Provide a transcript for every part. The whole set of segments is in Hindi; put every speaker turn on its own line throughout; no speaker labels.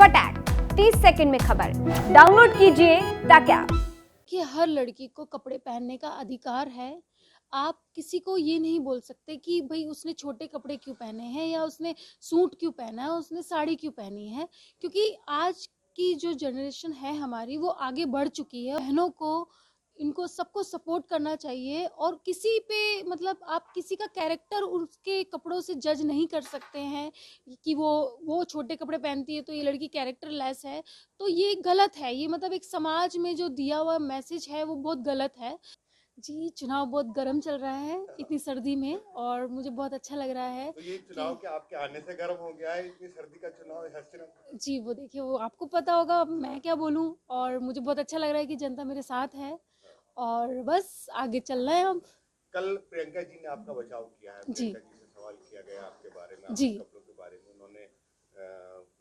फटाक 30 सेकंड में खबर डाउनलोड कीजिए तक ऐप।
कि हर लड़की को कपड़े पहनने का अधिकार है। आप किसी को ये नहीं बोल सकते कि भाई उसने छोटे कपड़े क्यों पहने हैं या उसने सूट क्यों पहना है, उसने साड़ी क्यों पहनी है, क्योंकि आज की जो जनरेशन है हमारी वो आगे बढ़ चुकी है। बहनों को इनको सबको सपोर्ट करना चाहिए और किसी पे मतलब आप किसी का कैरेक्टर उसके कपड़ों से जज नहीं कर सकते हैं कि वो छोटे कपड़े पहनती है तो ये लड़की कैरेक्टर लेस है, तो ये गलत है। ये मतलब एक समाज में जो दिया हुआ मैसेज है वो बहुत गलत है। जी, चुनाव बहुत गर्म चल रहा है इतनी सर्दी में और मुझे बहुत अच्छा लग रहा है।
तो ये चुनाव क्या आपके आने से गर्म हो गया है? इतनी सर्दी का चुनाव है सिर्फ?
जी, वो देखिए वो आपको पता होगा, अब मैं क्या बोलूं। और मुझे बहुत अच्छा लग रहा है कि जनता मेरे साथ है और बस आगे चलना है अब।
कल प्रियंका जी ने आपका बचाव किया है।
जी।
प्रियंका जी से सवाल किया गया आपके बारे में,
जी।
आपके कपड़ों के बारे में, उन्होंने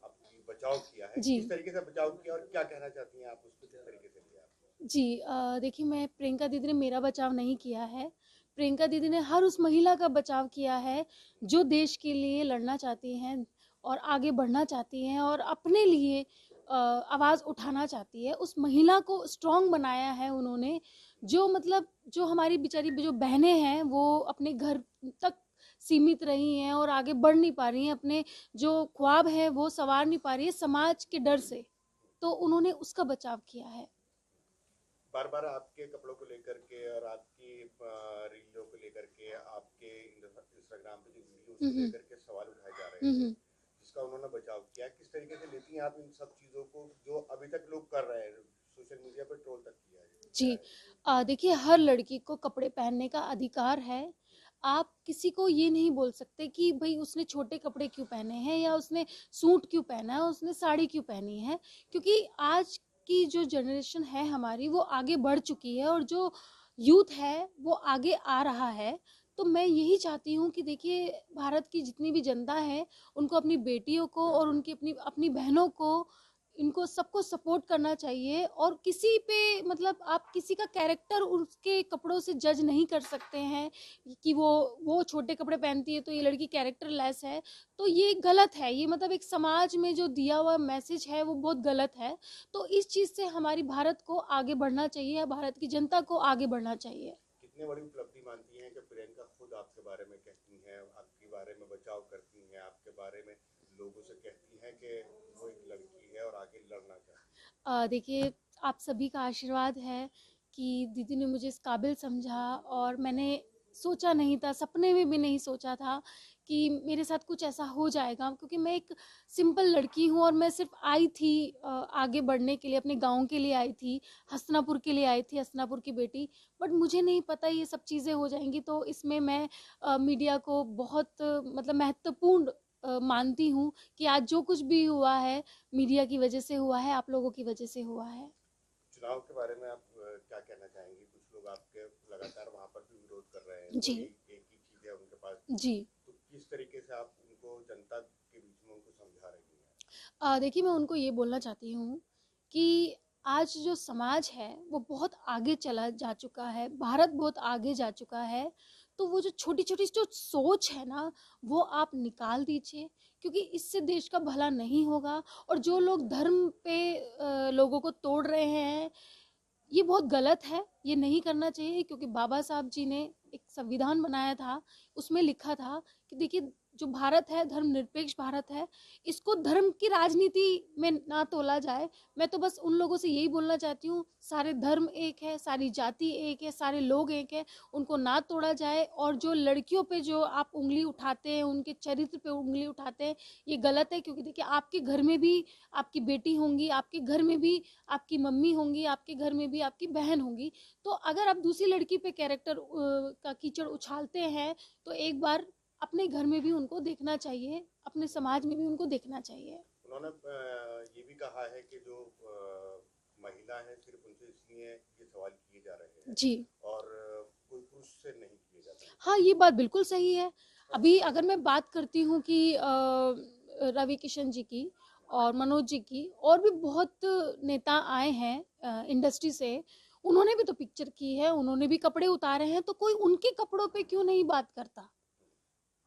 आपकी बचाव किया है।
जी।
किस तरीके से बचाव किया और क्या कहना चाहती हैं आप, उसको किस तरीके से लिया?
जी, देखिए मैं प्रियंका दीदी ने मेरा बचाव नहीं किया है। प्रियंका दीदी ने हर उस महिला का बचाव किया है जो देश के लिए लड़ना चाहती हैं और आगे बढ़ना चाहती हैं और अपने लिए आवाज़ उठाना चाहती है। उस महिला को स्ट्रॉन्ग बनाया है उन्होंने। जो मतलब जो हमारी बेचारी जो बहनें हैं वो अपने घर तक सीमित रही हैं और आगे बढ़ नहीं पा रही हैं, अपने जो ख्वाब है वो सवार नहीं पा रही है समाज के डर से, तो उन्होंने उसका बचाव किया है।
बार बार आपके कपड़ों को लेकर के और आपकी रीलों को लेकर के, आपके इंस्टाग्राम पे जो वीडियो को लेकर के सवाल उठाए जा रहे हैं, जिसका उन्होंने बचाव किया। किस तरीके से लेती हैं आप इन सब चीजों को जो अभी तक लोग कर रहे हैं, सोशल मीडिया पर ट्रोल तक किया है?
जी, देखिए हर लड़की को कपड़े पहनने का अधिकार है। आप किसी को ये नहीं बोल सकते कि भाई उसने छोटे कपड़े क्यों पहने हैं या उसने सूट क्यों पहना है, उसने साड़ी क्यों पहनी है, क्योंकि आज की जो जनरेशन है हमारी वो आगे बढ़ चुकी है और जो यूथ है वो आगे आ रहा है। तो मैं यही चाहती हूँ कि देखिए भारत की जितनी भी जनता है उनको अपनी बेटियों को और उनकी अपनी अपनी बहनों को इनको सबको सपोर्ट करना चाहिए और किसी पे मतलब आप किसी का कैरेक्टर उसके कपड़ों से जज नहीं कर सकते हैं कि वो छोटे कपड़े पहनती है तो ये लड़की कैरेक्टर लेस है, तो ये गलत है। ये मतलब एक समाज में जो दिया हुआ मैसेज है वो बहुत गलत है। तो इस चीज़ से हमारी भारत को आगे बढ़ना चाहिए, भारत की जनता को आगे बढ़ना चाहिए।
कितने बड़ी उपलब्धि मानती हैं कि प्रियंका खुद आपके बारे में कहती हैं, आपके बारे में बचाव करती हैं, आपके बारे में लोगों से कहती हैं कि वो एक लड़की है और आगे लड़ना चाहती है?
देखिए आप सभी का आशीर्वाद है कि दीदी ने मुझे इस काबिल समझा और मैंने सोचा नहीं था, सपने में भी नहीं सोचा था कि मेरे साथ कुछ ऐसा हो जाएगा, क्योंकि मैं एक सिंपल लड़की हूँ और मैं सिर्फ आई थी आगे बढ़ने के लिए, अपने गांव के लिए आई थी, हसनापुर के लिए आई थी, हसनापुर की बेटी। बट मुझे नहीं पता ये सब चीज़ें हो जाएंगी, तो इसमें मैं मीडिया को बहुत मतलब महत्वपूर्ण मानती हूँ कि आज जो कुछ भी हुआ है मीडिया की वजह से हुआ है, आप लोगों की वजह से हुआ है।
चुनाव के बारे में आप क्या कहना चाहेंगी? कुछ लोग आपके लगातार वहां पर भी विरोध कर रहे हैं,
जी।
एक ही चीज है उनके पास।
जी।
तो किस तरीके से आप उनको जनता के बीच में उनको समझा रही हैं?
देखिए मैं उनको ये बोलना चाहती हूँ कि आज जो समाज है वो बहुत आगे चला जा चुका है, भारत बहुत आगे जा चुका है। तो वो जो छोटी छोटी जो सोच है ना वो आप निकाल दीजिए, क्योंकि इससे देश का भला नहीं होगा। और जो लोग धर्म पे लोगों को तोड़ रहे हैं ये बहुत गलत है, ये नहीं करना चाहिए, क्योंकि बाबा साहब जी ने एक संविधान बनाया था, उसमें लिखा था कि देखिए जो भारत है धर्मनिरपेक्ष भारत है, इसको धर्म की राजनीति में ना तोला जाए। मैं तो बस उन लोगों से यही बोलना चाहती हूँ, सारे धर्म एक है, सारी जाति एक है, सारे लोग एक है, उनको ना तोड़ा जाए। और जो लड़कियों पे जो आप उंगली उठाते हैं, उनके चरित्र पे उंगली उठाते हैं, ये गलत है। क्योंकि देखिए आपके घर में भी आपकी बेटी होंगी, आपके घर में भी आपकी मम्मी होंगी, आपके घर में भी आपकी बहन होंगी। तो अगर आप दूसरी लड़की पे कैरेक्टर का कीचड़ उछालते हैं तो एक बार अपने घर में भी उनको देखना चाहिए, अपने समाज में भी उनको देखना चाहिए।
उन्होंने ये भी कहा है कि जो महिला है सिर्फ उनसे इसलिए ये सवाल किए जा रहे हैं
जी।
और कोई पुरुष से नहीं किए जाते हैं।
हाँ, ये बात बिल्कुल सही है। अभी अगर मैं बात करती हूँ कि रवि किशन जी की और मनोज जी की, और भी बहुत नेता आए हैं इंडस्ट्री से, उन्होंने भी तो पिक्चर की है, उन्होंने भी कपड़े उतारे हैं, तो कोई उनके कपड़ों पे क्यों नहीं बात करता।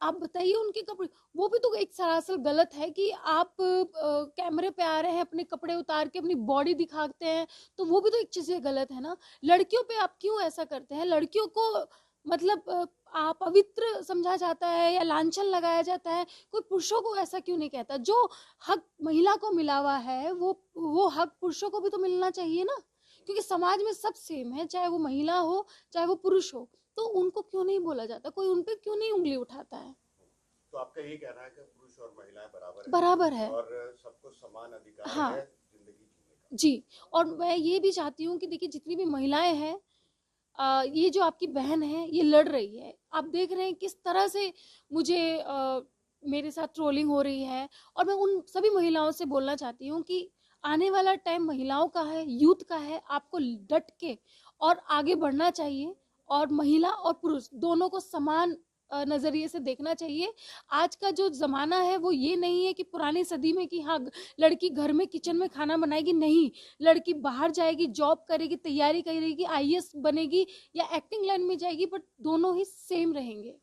आप बताइए उनके कपड़े, वो भी तो एक सरासर गलत है कि आप कैमरे पे आ रहे हैं, अपने कपड़े उतार के अपनी बॉडी दिखाते हैं, तो वो भी तो एक चीज़ें गलत है ना। लड़कियों पे आप क्यों ऐसा करते हैं? लड़कियों को मतलब अपवित्र समझा जाता है या लांछन लगाया जाता है, कोई पुरुषों को ऐसा क्यों नहीं कहता? जो हक महिला को मिला हुआ है वो हक पुरुषों को भी तो मिलना चाहिए ना, क्योंकि समाज में सब सेम है, चाहे वो महिला हो चाहे वो पुरुष हो, तो उनको क्यों नहीं बोला जाता? कोई उन पे क्यों नहीं उंगली उठाता है?
तो आपका यही कहना है कि पुरुष और महिलाएं
बराबर है
और सबको समान अधिकार
हाँ
है जिंदगी जीने का।
जी। और मैं ये भी चाहती हूँ कि देखिए जितनी भी महिलाएं हैं, ये जो आपकी बहन है ये लड़ रही है, आप देख रहे हैं किस तरह से मुझे मेरे साथ ट्रोलिंग हो रही है। और मैं उन सभी महिलाओं से बोलना चाहती हूँ कि आने वाला टाइम महिलाओं का है, यूथ का है, आपको डट के और आगे बढ़ना चाहिए, और महिला और पुरुष दोनों को समान नज़रिए से देखना चाहिए। आज का जो ज़माना है वो ये नहीं है कि पुरानी सदी में कि हाँ लड़की घर में किचन में खाना बनाएगी, नहीं, लड़की बाहर जाएगी, जॉब करेगी, तैयारी करेगी, आईएएस बनेगी या एक्टिंग लाइन में जाएगी, बट दोनों ही सेम रहेंगे।